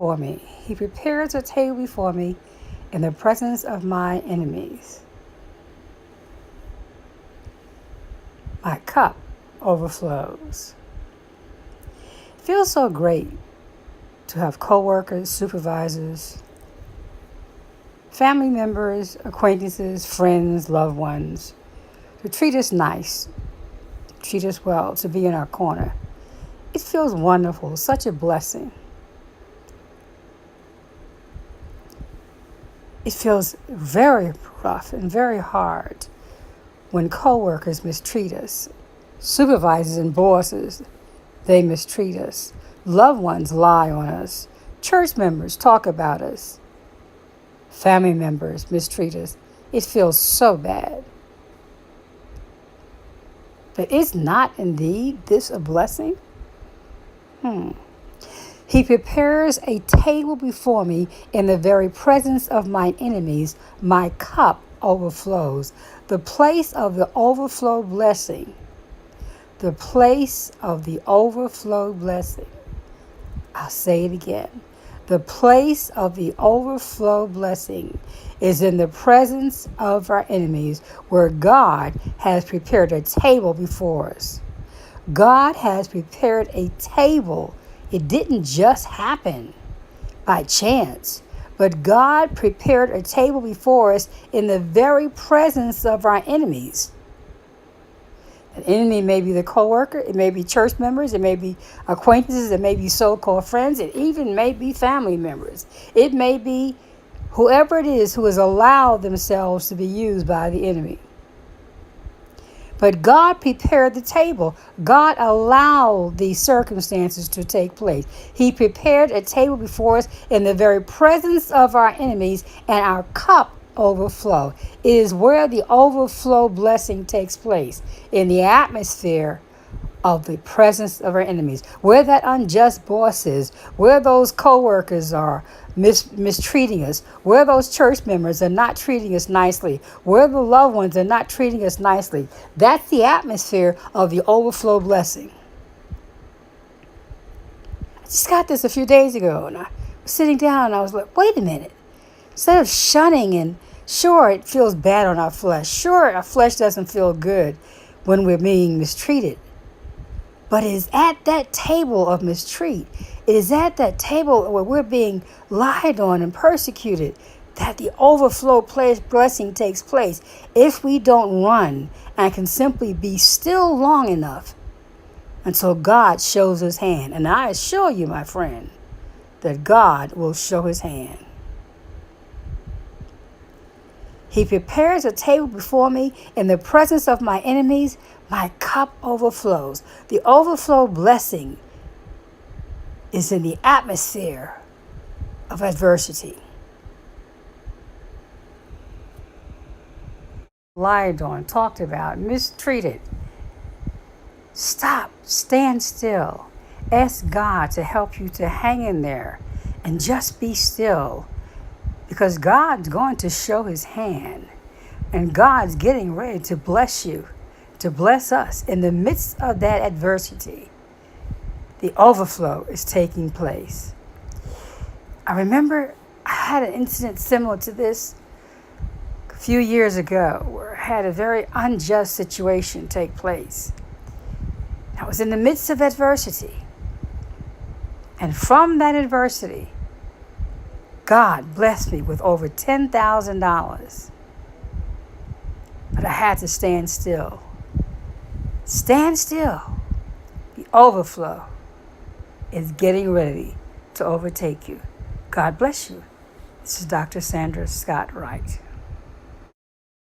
For me. He prepares a table before me in the presence of my enemies. My cup overflows. It feels so great to have coworkers, supervisors, family members, acquaintances, friends, loved ones to treat us nice, treat us well, to be in our corner. It feels wonderful, such a blessing. It feels very rough and very hard when coworkers mistreat us, supervisors and bosses, they mistreat us, loved ones lie on us, church members talk about us, family members mistreat us. It feels so bad. But is not indeed this a blessing? He prepares a table before me in the very presence of mine enemies. My cup overflows. The place of the overflow blessing. The place of the overflow blessing. I'll say it again. The place of the overflow blessing is in the presence of our enemies, where God has prepared a table before us. God has prepared a table. It didn't just happen by chance, but God prepared a table before us in the very presence of our enemies. An enemy may be the coworker, it may be church members, it may be acquaintances, it may be so-called friends, it even may be family members. It may be whoever it is who has allowed themselves to be used by the enemy. But God prepared the table. God allowed these circumstances to take place. He prepared a table before us in the very presence of our enemies, and our cup overflow. It is where the overflow blessing takes place, in the atmosphere of the presence of our enemies, where that unjust boss is, where those co-workers are mistreating us, where those church members are not treating us nicely, where the loved ones are not treating us nicely. That's the atmosphere of the overflow blessing. I just got this a few days ago, and I was sitting down and I was like, wait a minute. Instead of shunning, and sure, it feels bad on our flesh. Sure, our flesh doesn't feel good when we're being mistreated. But it is at that table of mistreat, it is at that table where we're being lied on and persecuted, that the overflow blessing takes place. If we don't run and can simply be still long enough until God shows his hand. And I assure you, my friend, that God will show his hand. He prepares a table before me in the presence of my enemies. My cup overflows. The overflow blessing is in the atmosphere of adversity. Lied on, talked about, mistreated. Stop, stand still. Ask God to help you to hang in there and just be still. Because God's going to show his hand, and God's getting ready to bless you, to bless us. In the midst of that adversity, the overflow is taking place. I remember I had an incident similar to this a few years ago, where I had a very unjust situation take place. I was in the midst of adversity, and from that adversity, God blessed me with over $10,000. But I had to stand still. Stand still. The overflow is getting ready to overtake you. God bless you. This is Dr. Sandra Scott Wright.